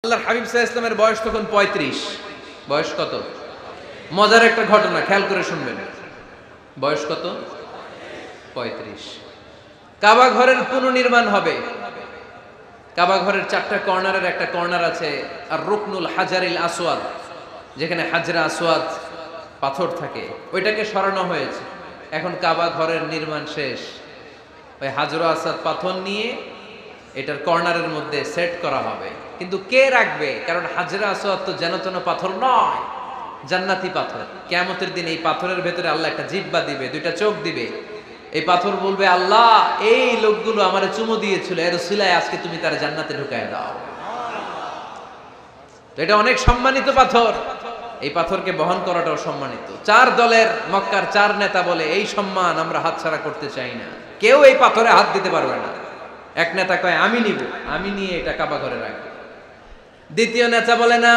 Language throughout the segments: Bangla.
আল্লাহর হাবিব সাল্লাল্লাহু আলাইহি ওয়াসাল্লামের বয়স তখন ৩৫। বয়স কত? মজার একটা ঘটনা খেয়াল করে শুনবেন। বয়স কত? ৩৫। কাবা ঘরের পুনর্নির্মাণ হবে। কাবা ঘরের ৪টা কর্নারের একটা কর্নার আছে আর রুকনুল হাজারিল আসওয়াদ, যেখানে হাজরা আসওয়াদ পাথর থাকে, ওইটাকে সরানো হয়েছে। এখন কাবা ঘরের নির্মাণ শেষ। ওই হাজরা আসওয়াদ পাথর নিয়ে এটার কর্নারের মধ্যে সেট করা হবে। কিন্তু কে রাখবে? কারণ হাজরা আসওয়াদ তো যেন তেন পাথর নয়, জান্নাতি পাথর। কিয়ামতের দিন এই পাথরের ভেতরে আল্লাহ একটা জিহ্বা দিবে, দুইটা চোখ দিবে। এই পাথর বলবে, আল্লাহ এই লোকগুলো আমারে চুমু দিয়েছিল, এর উসিলায় আজকে তুমি তার জান্নাতে ঢুকায় দাও। তো এটা অনেক সম্মানিত পাথর, এই পাথরকে বহন করাটাও সম্মানিত। ৪ দলের মক্কার ৪ নেতা বলে, এই সম্মান আমরা হাতছাড়া করতে চাই না, কেউ এই পাথরে হাত দিতে পারবে না। এক নেতা কয়, আমি নিব, আমি নিয়ে এটা কাবা ঘরে রাখবো। দ্বিতীয় নেতা বলে, না,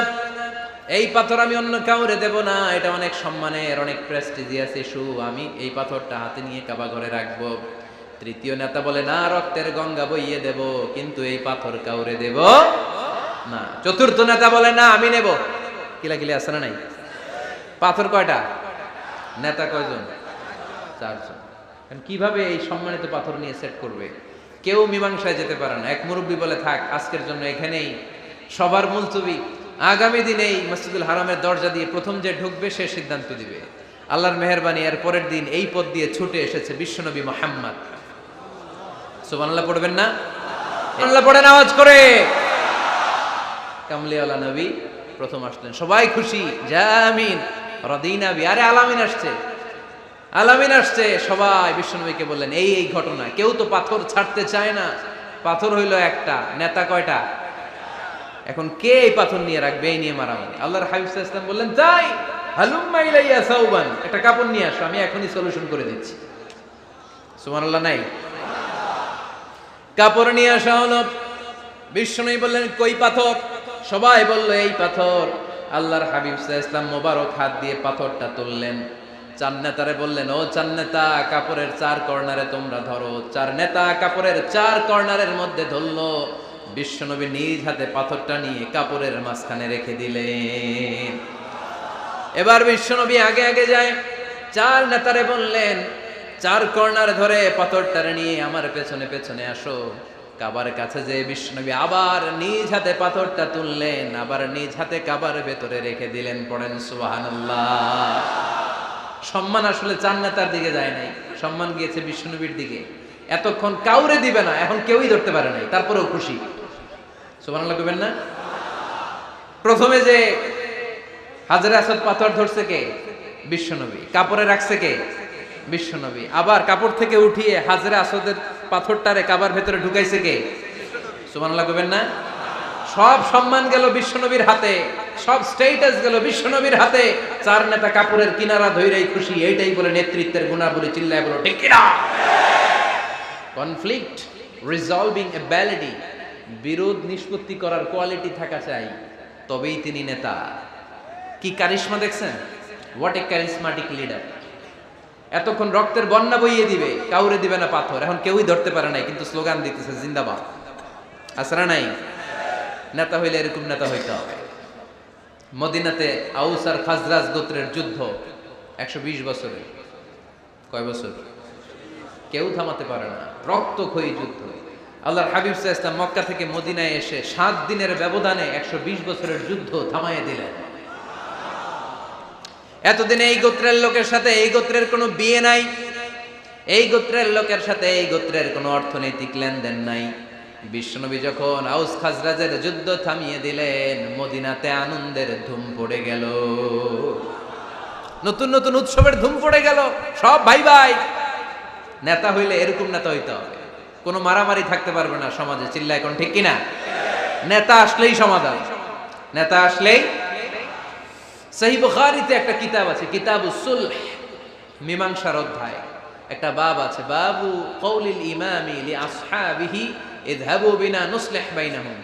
এই পাথর আমি অন্য কাউরে দেব না, এটা অনেক সম্মানের, অনেক প্রেস্টিজিয়াস ইস্যু, আমি এই পাথরটা হাতে নিয়ে কাবা ঘরে রাখবো। তৃতীয় নেতা বলে, না, রক্তের গঙ্গা বইয়ে দেব, কিন্তু এই পাথর কাউরে দেব না। চতুর্থ নেতা বলে, না, আমি নেব। কিলাকিলি আছে না নাই? পাথর কয়টা? নেতা কয়জন? ৪ জন। কিভাবে এই সম্মানিত পাথর নিয়ে সেট করবে? কেউ মীমাংসায় যেতে পারে না। এক মুরব্বী বলে, থাক, আজকের জন্য এখানেই সবার মুলতবি, আগামী দিনে এই মসজিদুল হারামের দরজা দিয়ে প্রথম যে ঢুকবে সে সিদ্ধান্ত দিবে। আল্লাহর মেহেরবানি, এর পরের দিন এই পথ দিয়ে ছুটে এসেছে বিশ্বনবী মুহাম্মদ। সুবহানাল্লাহ পড়বেন না? আল্লাহ পড়েন আওয়াজ করে। কামলিওয়ালা নবী প্রথম আসলেন, সবাই খুশি, জামিন রাদিনা বি। আরে আলামিন আসছে, আলামিন আসছে। সবাই বিশ্বনবীকে বললেন, এই এই ঘটনা। কেউ তো পাথর ছাড়তে চায় না। পাথর হইল একটা, নেতা কয়টা? এখন কে এই পাথর নিয়ে রাখবে? এই নিয়ে মারামারি। আল্লাহর হাবিব সাল্লাল্লাহু আলাইহি ওয়াসাল্লাম বললেন, যাই, হালুম্মা ইলাইয়া সাউবান, একটা কাপড় নিয়ে আসো, আমি এখনই সলিউশন করে দিচ্ছি। সুবহানাল্লাহ নাই? কাপড় নিয়ে আসা হলো। বিশ্বনবী বললেন, কই পাথর? সবাই বলল, এই পাথর। আল্লাহর হাবিব সাল্লাল্লাহু আলাইহি ওয়াসাল্লাম মোবারক হাত দিয়ে পাথরটা তুললেন। ৪ নেতারে বললেন, ও ৪ নেতা, কাপড়ের ৪ কর্নারে তোমরা ধরো। ৪ নেতা কাপড়ের ৪ কর্নারের মধ্যে ধরলো। বিশ্বনবী নিজ হাতে পাথরটা নিয়ে কাপড়ের মাঝখানে রেখে দিলেন। এবার বিশ্বনবী আগে আগে যায়। ৪ নেতারে বললেন, ৪ কর্নার ধরে পাথরটারে নিয়ে আমার পেছনে পেছনে আসো। কাবার কাছে যে বিশ্বনবী আবার নিজ হাতে পাথরটা তুললেন, আবার নিজ হাতে কাবার ভেতরে রেখে দিলেন। পড়েন সুবহানাল্লাহ। সম্মান আসলে ৪ নেতার দিকে যায় নাই, সম্মান গিয়েছে বিশ্বনবীর দিকে। এতক্ষণ কাউরে দিবে না, এখন কেউই ধরতে পারে নাই, তারপরেও খুশি। সুবহানাল্লাহ কইবেন না? প্রথমে যে হাজরে আসওয়াদ পাথর ধরছে কে? বিশ্বনবী। কাপড়ে রাখছে কে? বিশ্বনবী। আবার কাপড় থেকে উঠিয়ে হাজরে আসওয়াদের পাথরটারে কাবার ভেতরে ঢুকাইছে কে? সুবহানাল্লাহ কইবেন না? সব সম্মান গেল বিশ্বনবীর হাতে, সব স্টেটাস গেল বিশ্বনবীর হাতে। ৪ নেতা কাপড়ের কিনারা ধইরাই খুশি। এইটাই বলে নেতৃত্বের গুণাবলী। চিল্লায় বলো ঠিক কিনা? কনফ্লিক্ট রিজলভিং অ্যাবিলিটি, বিরোধ নিষ্পত্তি করার কোয়ালিটি থাকা চাই, তবেই তিনি নেতা। কি কারিশমা দেখছেন? What a charismatic leader. এতক্ষণ রক্তের বন্যা বইয়ে দিবে, কাউরে দিবে না পাথর। এখন কেউই ধরতে পারে নাই, কিন্তু স্লোগান দিতেছে জিন্দাবাদ। আসরা নাই? নেতা হইলে এরকম নেতা হইতে হবে। মদিনাতে আউস আর খাজরাজ গোত্রের যুদ্ধ ১২০ বছরে। কয় বছর? কেউ থামাতে পারে না, রক্তক্ষয়ী যুদ্ধ। আল্লাহর হাবিব সাল্লাল্লাহু আলাইহি ওয়াসাল্লাম মক্কা থেকে মদিনায় এসে ৭ দিনের ব্যবধানে ১২০ বছরের যুদ্ধ থামাইয়ে দিলেন। এতদিনে এই গোত্রের লোকের সাথে এই গোত্রের কোনো বিয়ে নাই, এই গোত্রের লোকের সাথে এই গোত্রের কোনো অর্থনৈতিক লেনদেন নাই। বিশ্বনবী যখন আউস খাজরাজের যুদ্ধ থামিয়ে দিলেন, মদিনাতে আনন্দের ধুম পড়ে গেল, নতুন নতুন উৎসবের ধুম পড়ে গেল। সব ভাই ভাই। নেতা হইলে এরকম নেতা হইতে হবে, কোনো মারামারি থাকতে পারবে না সমাজে। চিল্লায় কোন ঠিক কিনা? নেতা আসলেই সমাধান, নেতা আসলেই। সহিহ বুখারীতে একটা কিতাব আছে, কিতাবুস সুলহ, মীমাংসার অধ্যায়। একটা বাব আছে, বাবু কওলিল ইমামি লি আসহাবিহি ইযহাবু বিনা নুসলিহ বাইনাহুম।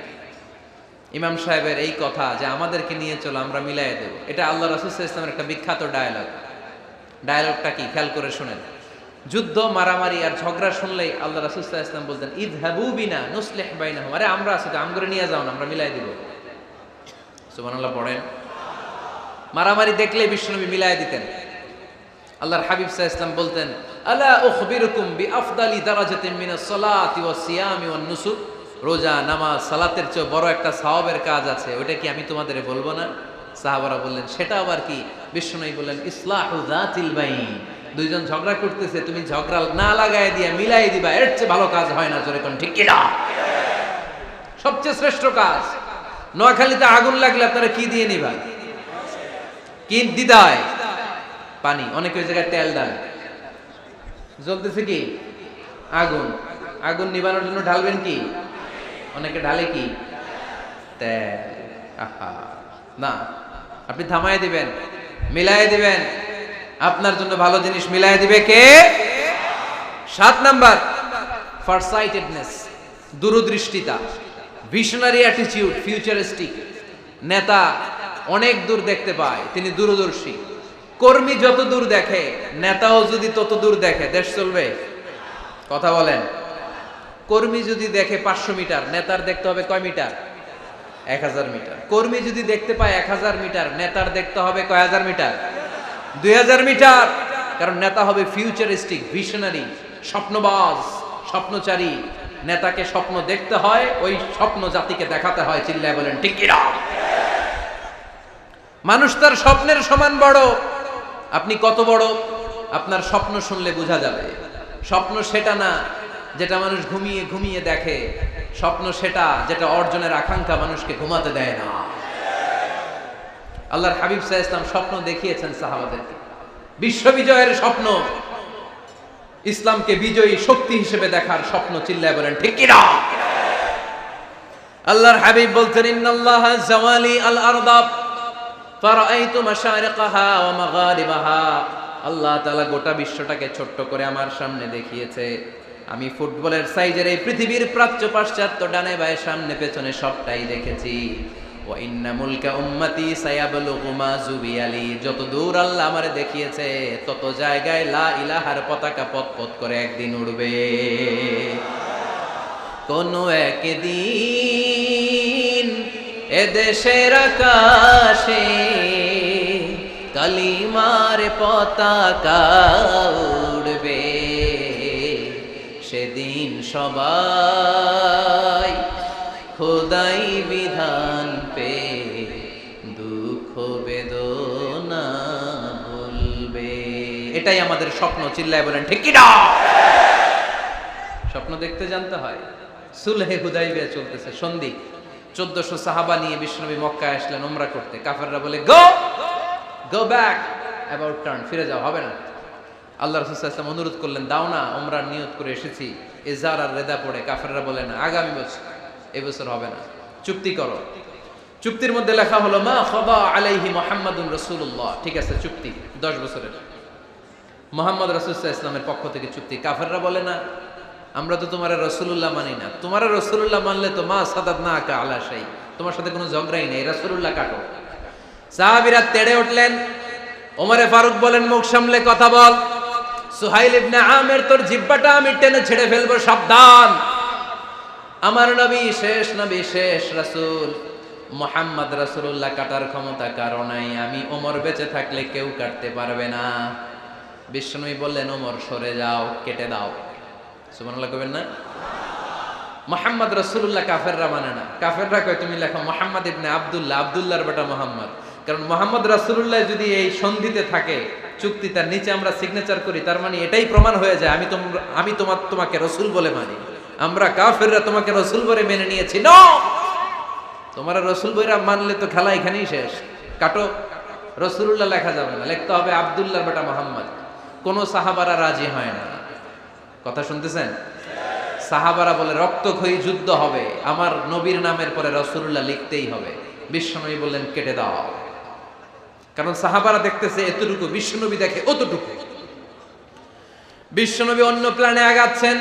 ইমাম সাহেবের এই কথা যে আমাদেরকে নিয়ে চলো, আমরা মিলাইয়ে দেব, এটা আল্লাহ রাসূল সাল্লাল্লাহু আলাইহি ওয়াসাল্লামের একটা বিখ্যাত ডায়ালগ। ডায়ালগটা কি খেয়াল করে শুনেন। যুদ্ধ, মারামারি আর ঝগড়া শুনলেই আল্লাহ রাসূল সাল্লাল্লাহু আলাইহি ওয়াসাল্লাম বলতেন, ইযহাবু বিনা নুসলিহ বাইনাহুম। আরে আমরা আছি তো, আমগরে নিয়ে যাও না, আমরা মিলাই দিব। সুবহানাল্লাহ পড়েন। মারামারি দেখলে বিশ্বনবী মিলায় দিতেন। আল্লাহর হাবিব সাল্লাল্লাহু আলাইহি ওয়াসাল্লাম বলতেন, আলা উখবিরুকুম বিআফদালি দারাজাতিন মিনাস সালাতি ওয়াস সিয়ামি ওয়ান নুসুক, রোজা নামাজ সালাতের চেয়ে বড় একটা সওয়াবের কাজ আছে, ওটা কি আমি তোমাদের বলবো না? সাহাবারা বললেন, সেটা আবার কি? বিশ্বনবী বললেন, ইসলাহু যাতিল বাইন, দুইজন ঝগড়া করতেছে, তুমি ঝগড়া না লাগায় দিয়ে মিলাই দিবা, এর চেয়ে ভালো কাজ হয় না। জোরে কোন ঠিক কিনা? সবচেয়ে শ্রেষ্ঠ কাজ। নোয়াখালীতে আগুন লাগলে আপনারা কি দিয়ে নিবা? কি দিদায়? পানি। অনেকে ওই জায়গায় তেল ডাল। জ্বলতেছে কি? আগুন। আগুন নিবানোর জন্য ঢালবেন কি? অনেকে ঢালে কি? তেল। আহা না, আপনি থামায় দিবেন, মিলায় দিবেন। আপনার জন্য ভালো জিনিস মিলায় দিবে কে? 7 নাম্বার, ফারসাইটেডনেস, দূরদৃষ্টিতা, ভিশনারি অ্যাটিটিউড, ফিউচারিস্টিক। নেতা অনেক দূর দেখতে পায়, তিনি দূরদর্শী। কর্মী যত দূর দেখে, নেতাও যদি তত দূর দেখে, দেশ চলবে? কথা বলেন। কর্মী যদি দেখে 500 মিটার, নেতার দেখতে হবে কয় মিটার? 1000 মিটার। কর্মী যদি দেখতে পায় 1000 মিটার, নেতার দেখতে হবে কয় হাজার মিটার? 2000 মিটার। কারণ নেতা হবে ফিউচারিস্টিক, ভিশনারি, স্বপ্নবাজ, স্বপ্নচারী। নেতাকে স্বপ্ন দেখতে হয়, ওই স্বপ্ন জাতিকে দেখাতে হয়। চিল্লায় বলেন ঠিক কিনা? মানুষ তার স্বপ্নের সমান বড়। আপনি কত বড় আপনার স্বপ্ন শুনলে বোঝা যাবে। স্বপ্ন সেটা না যেটা মানুষ ঘুমিয়ে ঘুমিয়ে দেখে, স্বপ্ন সেটা যেটা অর্জনের আকাঙ্ক্ষা মানুষকে ঘুমাতে দেয় না। আল্লাহর হাবিব সাল্লাল্লাহু আলাইহি ওয়াসাল্লাম স্বপ্ন দেখিয়েছেন সাহাবাদেরকে, বিশ্ববিজয়ের স্বপ্ন, ইসলামকে বিজয়ী শক্তি হিসেবে দেখার স্বপ্ন। চিল্লায় বলেন ঠিক কিনা? আল্লাহর হাবিব বলতেন, ইন্নাল্লাহা জাওয়ালি আল আরদা ফারাআইতু মাশারিকাহা ওয়া মাগারিবাহা। আল্লাহ তাআলা গোটা বিশ্বটাকে ছোট্ট করে আমার সামনে দেখিয়েছে। আমি ফুটবলের সাইজের এই পৃথিবীর প্রাচ্য পাশ্চাত্য ডানে বায়ে সামনে পেছনে সবটাই দেখেছি। ওয়া ইন্না মুলকা উম্মতি সায়াবলুগু মা জুবিয়ালি। যত দূর আল্লাহ আমারে দেখিয়েছে, তত জায়গায় লা ইলাহার পতাকা পথ করে একদিন উড়বে। কোন একদিন এদেশের আকাশে কালিমার পতাকা উড়বে। সেদিন সবাই খোদাই বিধান পে দুঃখ বেদনা ভুলবে। এটাই আমাদের স্বপ্ন। চিল্লায় বলেন ঠিক কিনা? স্বপ্ন দেখতে জানতে হয়। সুলহে হুদাইবিয়া চলতেছে, সন্ধি। 1400 সাহাবা নিয়ে বিশ্বনবী মক্কায় আসলেন উমরা করতে। কাফেররা বলে গো ব্যাক, অ্যাবাউট টার্ন, ফিরে যাও, হবে না। আল্লাহ রাসূল সাল্লাল্লাহু আলাইহি ওয়াসাল্লাম অনুরোধ করলেন, দাও না, উমরার নিয়ত করে এসেছি। ইজার আর রেদা পড়ে কাফেররা বলে না, আগামী বছর, এই বছর হবে না, চুক্তি করো। চুক্তির মধ্যে লেখা হলো মা খাবা আলাইহি মুহাম্মাদুর রাসূলুল্লাহ। ঠিক আছে, চুক্তি 10 বছরের, মুহাম্মদ রাসূল সাল্লাল্লাহু আলাইহি ওয়াসাল্লামের পক্ষ থেকে চুক্তি। কাফেররা বলে না, আমরা তো তোমার রাসূলুল্লাহ মানি না। তোমার রাসূলুল্লাহ মানলে তো মা সাদাদনাকা আলা শাই, তোমার সাথে কোনো ঝগড়াই নেই, রাসূলুল্লাহ কাটো। সাহাবীরা তেড়ে উঠলেন। ওমরে ফারুক বলেন, মুখ সামলে কথা বল। সুহাইল ইবনে আমির, তোর জিহ্বাটা আমি টেনে ছেড়ে ফেলবো, সাবধান। আমার নবী শেষ নবী, শেষ রাসূল মুহাম্মদ রাসূলুল্লাহ কাটার ক্ষমতা কারো নাই। আমি ওমর বেঁচে থাকলে কেউ কাটতে পারবে না। বিশ্বনবী বললেন, ওমর সরে যাও, কেটে দাও। সুবহানাল্লাহ কইবেন না? মুহাম্মদ রাসূলুল্লাহ কাফেররা মানে না। কাফেররা কয় তুমি লেখো মুহাম্মদ ইবনে আব্দুল্লাহ, আব্দুল্লাহর বেটা মুহাম্মদ। কারণ মুহাম্মদ রাসূলুল্লাহ যদি এই সন্ধিতে থাকে, চুক্তি তার নিচে আমরা সিগনেচার করি, তার মানে এটাই প্রমাণ হয়ে যায় আমি তোমাকে রাসূল বলে মানি। আমরা কাফেররা তোমাকে রাসূল বলে মেনে নিয়েছি। নো, তোমরা রাসূল বইরা মানলে তো খেলা এখানেই শেষ। কাটো, রাসূলুল্লাহ লেখা যাবে না, লিখতে হবে আব্দুল্লাহর বেটা মুহাম্মদ। কোন সাহাবারা রাজি হয় না। কথা শুনতেছেন? সাহাবারা বলে রক্তক্ষয়ী যুদ্ধ হবে, আমার নবীর নামের পরে রাসূলুল্লাহ লিখতেই হবে। বিশ্বনবী বললেন, কেটে দাও। কারণ সাহাবারা দেখতেছে এতটুকু, বিশ্বনবী দেখে অতটুকু। বিশ্বনবী অন্য প্ল্যানে আগাচ্ছেন।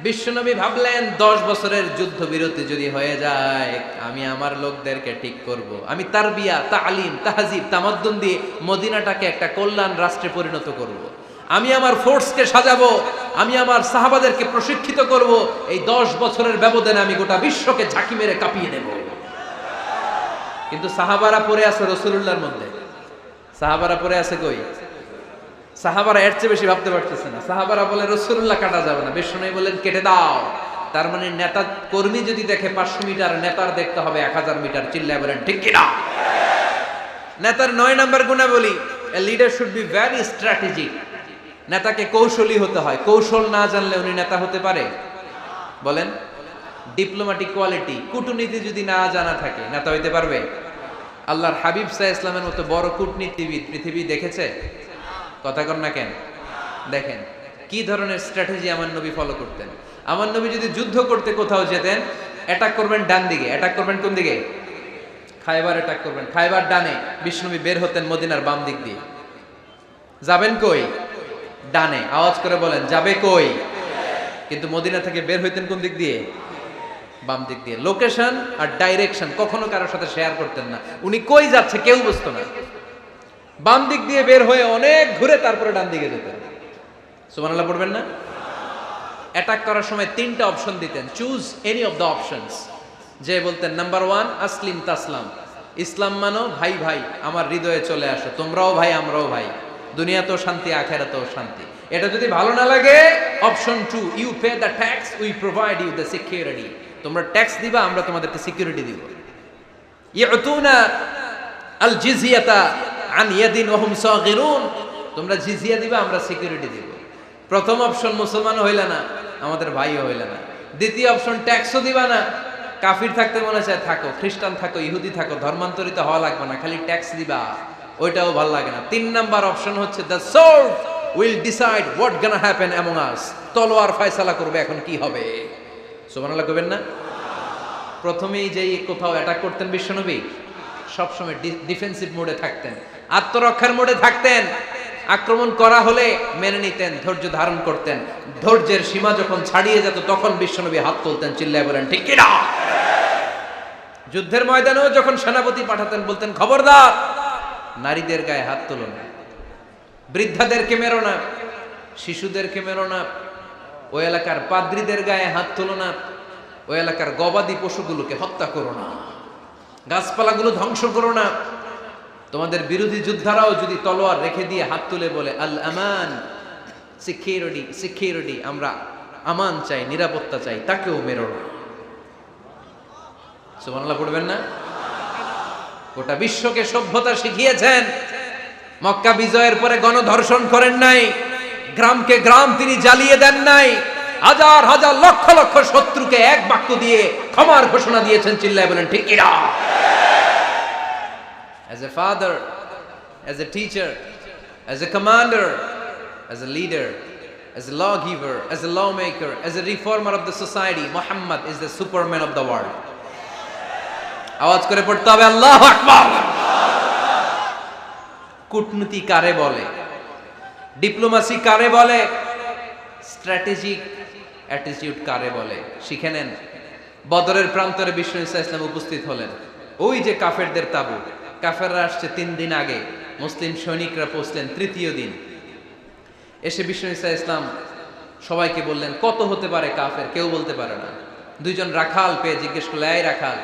বিশ্বনবী ভাবলেন 10 বছরের যুদ্ধবিরতি যদি হয়ে যায়, আমি আমার লোকদেরকে ঠিক করব। আমি তারবিয়া, তালিম, তাহজিব, তামাদ্দুন দিয়ে মদিনাটাকে একটা কল্যাণ রাষ্ট্রে পরিণত করব। আমি আমার ফোর্সকে সাজাবো, আমি আমার সাহাবাদেরকে প্রশিক্ষিত করব। এই 10 বছরের ব্যবধানে আমি গোটা বিশ্বকে ঝাঁকি মেরে কাঁপিয়ে দেব। কিন্তু সাহাবারা পড়ে আছে রাসূলুল্লাহর মধ্যে। সাহাবারা পড়ে আছে কই? সাহাবারা এর চেয়ে বেশি ভাবতে পারতেছে না। সাহাবারা বলে রাসূলুল্লাহ কাটা যাবে না, বিশ্বনবী বলেন কেটে দাও। তার মানে নেতা কর্মী যদি দেখে 500 মিটার, নেতার দেখতে হবে 1000 মিটার। চিল্লায় বলেন ঠিক কি না? নেতার 9 নাম্বার গুণাবলী, a leader should be very strategic. নেতাকে কৌশলী হতে হয়। কৌশল না জানলে উনি নেতা হতে পারে? বলেন। ডিপ্লোম্যাটিক কোয়ালিটি, কূটনীতি যদি না জানা থাকে নেতা হইতে পারবে? আল্লাহর হাবিব সাল্লাল্লাহু আলাইহি ওয়াসাল্লামের মতো বড় কূটনীতিবিদ পৃথিবী দেখেছে? কথা কর না কেন? দেখেন কি ধরনের স্ট্র্যাটেজি আমার নবী ফলো করতেন। আমার নবী যদি যুদ্ধ করতে কোথাও যেতেন, অ্যাটাক করবেন ডান দিকে, অ্যাটাক করবেন কোন দিকে? খায়বার অ্যাটাক করবেন, খায়বার ডানে। বিষ্ণুনবী বের হতেন মদিনার বাম দিক দিয়ে। যাবেন কই? ডানে। আওয়াজ করে বলেন যাবে কই? কিন্তু মদিনা থেকে বের হইতেন কোন দিক দিয়ে? বাম দিক দিয়ে। লোকেশন আর ডাইরেকশন কখনো কারোর সাথে শেয়ার করতেন না। উনি কই যাচ্ছে কেউ বুঝতো না। বাম দিক দিয়ে বের হয়ে অনেক ঘুরে তারপরে ডান দিকে যেতেন। সুবহানাল্লাহ পড়বেন না? অ্যাটাক করার সময় 3টা অপশন দিতেন, choose any of the options. যে বলতেন নাম্বার 1 আসলিম তাসলাম, ইসলাম মানো, ভাই ভাই আমার হৃদয়ে চলে আসো, তোমরাও ভাই আমরাও ভাই, দুনিয়াতেও শান্তি আখিরাতেও শান্তি। এটা যদি ভালো না লাগে, option 2 you pay the tax, we provide you the security. তোমরা ট্যাক্স দিবা, আমরা তোমাদেরকে সিকিউরিটি দিব। ইয়াতুনা আল জিজিয়াতা আন ইয়াদিন ওয়া হুম সাগিরুন, তোমরা জিজিয়া দিবা, আমরা সিকিউরিটি দিব। প্রথম অপশন মুসলমান হইলা না, আমাদের ভাইও হইলা না। দ্বিতীয় অপশন ট্যাক্সও দিবা না, কাফির থাকতে মনে চায় থাকো, খ্রিস্টান থাকো, ইহুদি থাকো, ধর্মান্তরিত হওয়া লাগবে না, খালি ট্যাক্স দিবা, ওইটাও ভালো লাগে না। 3 নাম্বার অপশন হচ্ছে the sword will decide what gonna happen among আস, তলোয়ার ফয়সালা করবে এখন কি হবে। সুবহানাল্লাহ কইবেন না? প্রথমেই যেই কোথাও অ্যাটাক করতেন বিশ্বনবী, সবসময় ডিফেন্সিভ মোডে থাকতেন, আত্মরক্ষার মোডে থাকতেন। আক্রমণ করা হলে মেনে নিতেন, ধৈর্য ধারণ করতেন। ধৈর্যের সীমা যখন ছাড়িয়ে যেত তখন বিশ্বনবী হাত তুলতেন, চিল্লায় বলেন ঠিক কি না? যুদ্ধের ময়দানেও যখন সেনাপতি পাঠাতেন বলতেন খবরদার নারীদের গায়ে হাত তুলো না, বৃদ্ধাদেরকে মেরো না, শিশুদেরকে মেরো না, ওই এলাকার পাদ্রীদের গায়ে হাত তুলো না, ওই এলাকার গবাদি পশুগুলোকে হত্যা করো না, গাছপালাগুলো ধ্বংস করো না। তোমাদের বিরোধী যোদ্ধারাও যদি তলোয়ার রেখে দিয়ে হাত তুলে বলে আল আমান, সিকিউরিটি সিকিউরিটি, আমরা আমান চাই, নিরাপত্তা চাই, তাকেও মেরো না। সুবহানাল্লাহ পড়বেন না? গোটা বিশ্বকে সভ্যতা শিখিয়েছেন। মক্কা বিজয়ের পরে গণধর্ষণ করেন নাই, গ্রামকে গ্রাম তিনি জ্বালিয়ে দেন নাই, হাজার হাজার লক্ষ লক্ষ শত্রুকে এক বাক্য দিয়ে ক্ষমার ঘোষণা দিয়েছেন, চিল্লায় বলেন ঠিক কি না? As a father, as a teacher, as a commander, as a leader, as a lawgiver, as a lawmaker, as a reformer of the society, Muhammad is the superman of the world. আওয়াজ করে পড়তে হবে আল্লাহু আকবার। কূটনীতি কারে বলে? ডিপ্লোমাসি কারে বলে? স্ট্র্যাটেজিক অ্যাটিটিউড কারে বলে? শিখে নেন। বদরের প্রান্তরে বিষ্ণু ঈসা ইসলাম উপস্থিত হলেন। ওই যে কাফেরদের তাবু, কাফেররা আসছে 3 দিন আগে, মুসলিম সৈনিকরা পৌঁছলেন 3য় দিন। এসে বিষ্ণু ঈসা ইসলাম সবাইকে বললেন কত হতে পারে কাফের, কেউ বলতে পারে না। 2 জন রাখাল পেয়ে জিজ্ঞেস করলে, এই রাখাল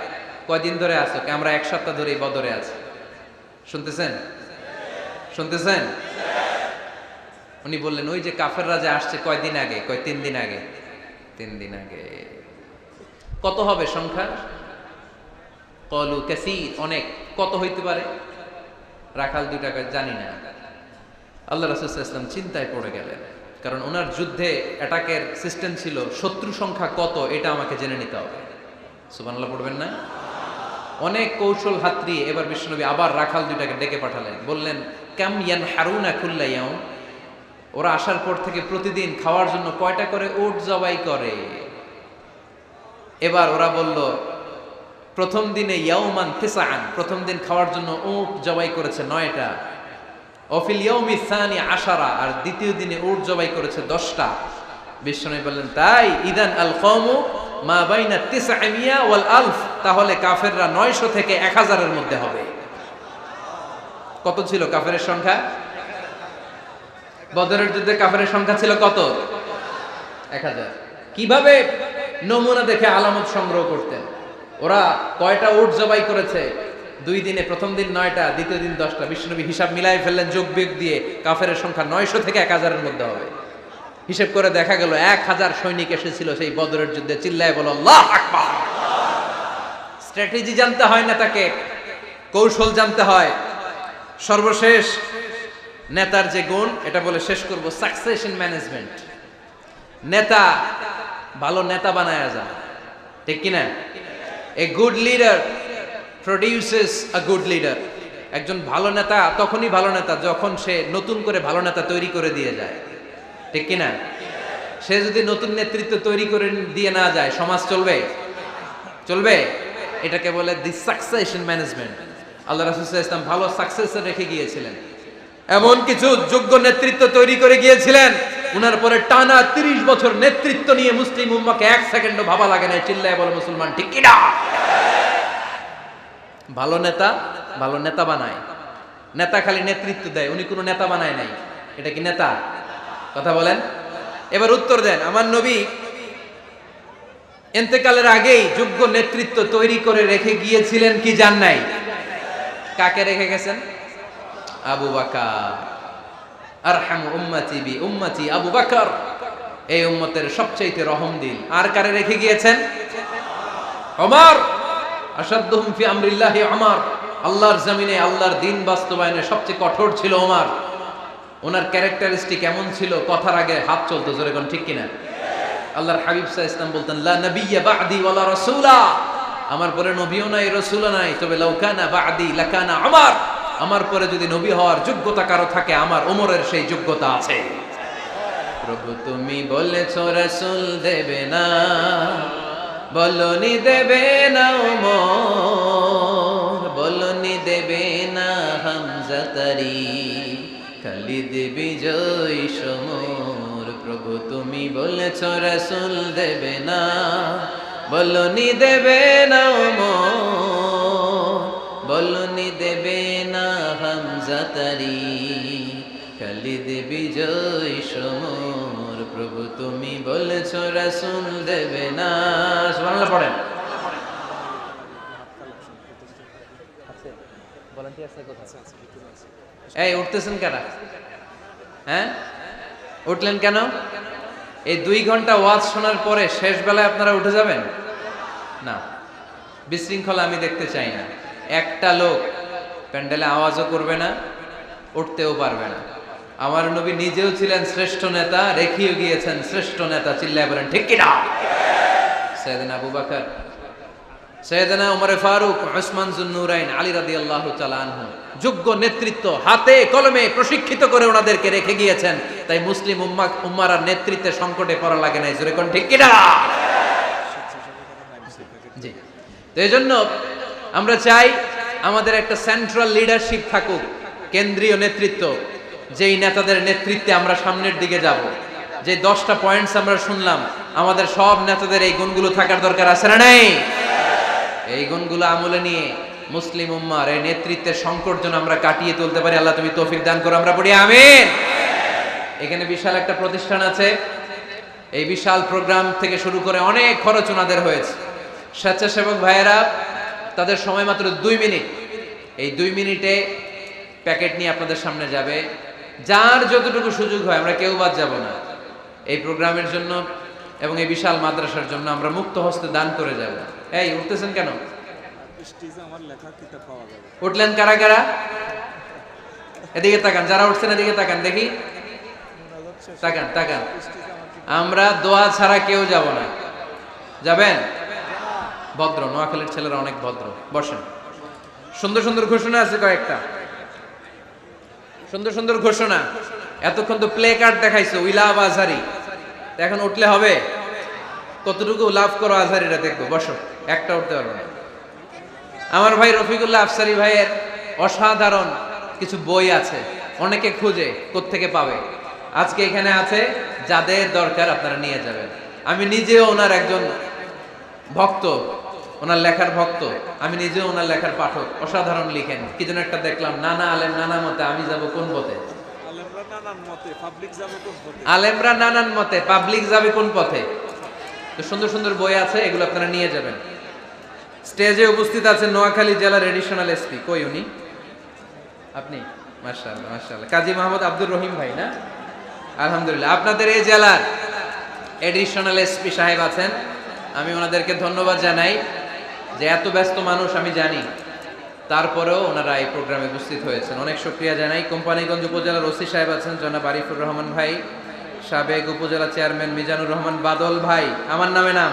কয়দিন ধরে আছো? আমরা 1 সপ্তাহ ধরে এই বদরে আছি। শুনতেছেন? শুনতেছেন? উনি বললেন ওই যে কাফেররা যে আসছে কয়দিন আগে? কয় 3 দিন আগে। 3 দিন আগে। কত হবে সংখ্যা? কলু কাসীর, অনেক। কত হইতে পারে? রাখাল 2টা জানি না। আল্লাহ রাসূল সাল্লাল্লাহু আলাইহি ওয়াসাল্লাম চিন্তায় পড়ে গেলেন, কারণ ওনার যুদ্ধে অ্যাটাকের সিস্টেম ছিল শত্রু সংখ্যা কত এটা আমাকে জেনে নিতে হবে। সুবহানাল্লাহ পড়বেন না? অনেক কৌশল হাতড়িয়ে এবার বিশ্বনবী আবার রাখাল 2টাকে ডেকে পাঠালেন, বললেন কাম ইয়ানহারুনা কুল্লা ইয়াউম, ওরা আসার পর থেকে প্রতিদিন খাওয়ার জন্য কয়টা করে উট জবাই করে? এবার ওরা বলল প্রথম দিনে ইয়াউমান তিসআন, প্রথম দিন খাওয়ার জন্য উট জবাই করেছে 9টা। অফিল ইয়াউমি সানি 10, আর দ্বিতীয় দিনে উট জবাই করেছে 10টা। বিশ্বনবী বললেন তাই ইদান আল কওমু মা বাইনা 900 ওয়াল আলফ, তাহলে কাফেররা 900 থেকে 1000 এর মধ্যে হবে। কত ছিল কাফেরের সংখ্যা? বদরের যুদ্ধে কাফেরের সংখ্যা ছিল কত? 1000। কিভাবে নমুনা দেখে আলামত সংগ্রহ করতেন? ওরা কয়টা উট জবাই করেছে, 2 দিনে প্রথম দিন 9টা, দ্বিতীয় দিন 10টা। বিশ্বনবী হিসাব মিলাই ফেললেন যোগ বিয়োগ দিয়ে, কাফেরের সংখ্যা 900 থেকে 1000-এর মধ্যে হবে। হিসেব করে দেখা গেল 1000 সৈনিক এসেছিল সেই বদরের যুদ্ধে। চিল্লায় বলো আল্লাহু আকবার। স্ট্র্যাটেজি জানতে হয় না, তাকে কৌশল জানতে হয়। সর্বশেষ নেতার যে গুণ, এটা বলে শেষ করব, সাকসেশন ম্যানেজমেন্ট। নেতা ভালো নেতা বানায়া যায়, ঠিক কিনা? A good leader produces a good leader. একজন ভালো নেতা তখনই ভালো নেতা যখন সে নতুন করে ভালো নেতা তৈরি করে দিয়ে যায়, ঠিক কিনা? সে যদি নতুন নেতৃত্ব তৈরি করে দিয়ে না যায়, সমাজ চলবে? চলবে? এটাকে বলে দি সাকসেশন ম্যানেজমেন্ট। আল্লাহ রাসূল সাল্লাল্লাহু আলাইহি ওয়াসাল্লাম ভালো সাকসেসর রেখে গিয়েছিলেন, এমন কিছু যোগ্য নেতৃত্ব তৈরি করে গিয়েছিলেন, উনার পরে টানা 30 বছর নেতৃত্ব নিয়ে মুসলিম উম্মাহকে 1 সেকেন্ডও ভাবা লাগে না। চিল্লায় বলো মুসলমান, ঠিক কিনা? ভালো নেতা বানায়। নেতা খালি নেতৃত্ব দেয়, উনি কোনো নেতা বানায় নাই। এটা কি নেতা? কথা বলেন। এবার উত্তর দেন। আমার নবী ইন্তেকালের আগেই যোগ্য নেতৃত্ব তৈরি করে রেখে গিয়েছিলেন কি জান নাই? কাকে রেখে গেছেন? আবু বকর। আরহামু উম্মতি বি উম্মতি আবু বকর। এই উম্মতের সবচেয়ে রহমদিল। আর কারে রেখে গিয়েছেন? ওমর। আশাদ্দুহুম ফি আমরিল্লাহি ওমর। আল্লাহর জমিনে আল্লাহর দ্বীন বাস্তবায়নে সবচেয়ে কঠোর ছিল ওমর। ওনার ক্যারেক্টারিস্টিক এমন ছিল, কথার আগে হাত চলতো, জোরে কোন ঠিক কিনা? আল্লাহর হাবিব সাল্লাল্লাহু আলাইহি ওয়াসাল্লাম বলতেন, লা নাবিয়্যা বা'দি ওয়ালা রাসূলা। আমার পরে নবীও নাই, রাসূলও নাই, তবে লাউ কানা বা'দি লাকানা ওমর। আমার পরে যদি নবী হওয়ার যোগ্যতা কারো থাকে, আমার ওমরের সেই যোগ্যতা আছে। প্রভু তুমি বলেছো রাসূল দেবে না, বলনি দেবে না ওমর, বলনি দেবে না হামজা তারি, খালিদ বিজয় সমর। প্রভু তুমি বলেছো রাসূল দেবে না, বলনি দেবে না ওমর, বলনি দেবে না হামজা তারি, খালিদ বিজয় সমর। প্রভু তুমি বলেছো রাসূল দেবে না। সুবহানাল্লাহ পড়েন। এই উঠতেছেন কেন? হ্যাঁ, উঠলেন কেন? এই 2 ঘন্টা ওয়াজ শোনার পরে শেষ বেলায় আপনারা উঠে যাবেন না? বিশৃঙ্খলা আমি দেখতে চাই না। একটা লোক প্যান্ডেলে আওয়াজও করবে না, উঠতেও পারবে না। আমার নবী নিজেও ছিলেন শ্রেষ্ঠ নেতা, রেখেও গিয়েছেন শ্রেষ্ঠ নেতা। চিল্লায় বলেন ঠিক কিনা? সাইয়েদনা আবু বকর, সাইয়েদনা ওমর ফারুক, উসমান যুন্নুরাইন, আলী রাদিয়াল্লাহু তাআলা আনহু যোগ্য নেতৃত্ব হাতে কলমে প্রশিক্ষিত করে ওনাদেরকে রেখে গিয়েছেন। তাই মুসলিম উম্মার নেতৃত্বের সংকটে পড়া লাগে নাই। জোরে কোন ঠিক কিনা? জি। তো এইজন্য আমরা চাই আমাদের একটা সেন্ট্রাল লিডারশিপ থাকুক, কেন্দ্রীয় নেতৃত্ব, যেই নেতাদের নেতৃত্বে আমরা সামনের দিকে যাব। যে 10টা পয়েন্টস আমরা শুনলাম, আমাদের সব নেতাদের এই গুণগুলো থাকার দরকার আছে না নাই? এই গুণগুলো আমলে নিয়ে মুসলিম উম্মার এই নেতৃত্বের সংকট যেন আমরা কাটিয়ে তুলতে পারি। আল্লাহ তুমি তৌফিক দান করো, আমরা পড়ি আমিন। এখানে বিশাল একটা প্রতিষ্ঠান আছে। এই বিশাল প্রোগ্রাম থেকে শুরু করে অনেক খরচ ওনাদের হয়েছে। স্বেচ্ছাসেবক ভাইয়েরা তাদের সময় মাত্র 2 মিনিট। এই 2 মিনিটে প্যাকেট নিয়ে আপনাদের সামনে যাবে। যার যতটুকু সুযোগ হয়, আমরা কেউ বাদ যাব না। এই প্রোগ্রামের জন্য এবং এই বিশাল মাদ্রাসার জন্য আমরা মুক্ত হস্তে দান করে যাব। এই উঠতেছেন কেন? উঠলেন কারা কারা? এদিকে তাকান, যারা উঠছেন এদিকে তাকান, দেখি তাকান তাকান। আমরা দোয়া ছাড়া কেউ যাব না। যাবেন? ভদ্র, নোয়াখালীর ছেলেরা অনেক ভদ্র। বসেন। সুন্দর সুন্দর ঘোষণা আছে কয়েকটা, সুন্দর সুন্দর ঘোষণা। এতক্ষণ তো প্লে কার্ড দেখাইছো, উই লাভ আজহারি। এখন উঠলে হবে? কতটুকু লাভ করো আজহারিরা দেখবো। বসো, একটা উঠতে পারবো না। আমার ভাই রফিকুল্লাহ আফসারি ভাইয়ের অসাধারণ কিছু বই আছে, অনেকে খুঁজে কোত্থেকে পাবে। আজকে এখানে আছে, যাদের দরকার আপনারা নিয়ে যাবেন। আমি নিজেও ওনার একজন ভক্ত, ওনার লেখার ভক্ত। আমি নিজেও ওনার লেখার পাঠক। অসাধারণ লিখেন। কি যেন একটা দেখলাম, নানা আলেম নানা মতে, আমি যাব কোন পথে? আলেমরা নানান মতে, পাবলিক যাবে কোন পথে? তো সুন্দর সুন্দর বই আছে, এগুলো আপনারা নিয়ে যাবেন। স্টেজে উপস্থিত আছেন নোয়াখালী জেলার এডিশনাল এসপি, কই উনি? আপনি? মাশাআল্লাহ মাশাআল্লাহ, কাজী মোহাম্মদ আব্দুর রহিম ভাই না? আলহামদুলিল্লাহ, আপনাদের এই জেলার এডিশনাল এসপি সাহেব আছেন। আমি ওনাদেরকে ধন্যবাদ জানাই যে এত ব্যস্ত মানুষ আমি জানি, তারপরেও ওনারা এই প্রোগ্রামে উপস্থিত হয়েছেন, অনেক শুকরিয়া জানাই। কোম্পানিগঞ্জ উপজেলার ওসি সাহেব আছেন জনাব আরিফুর রহমান ভাই, সাবেক উপজেলা চেয়ারম্যান মিজানুর রহমান বাদল ভাই, আমার নামে নাম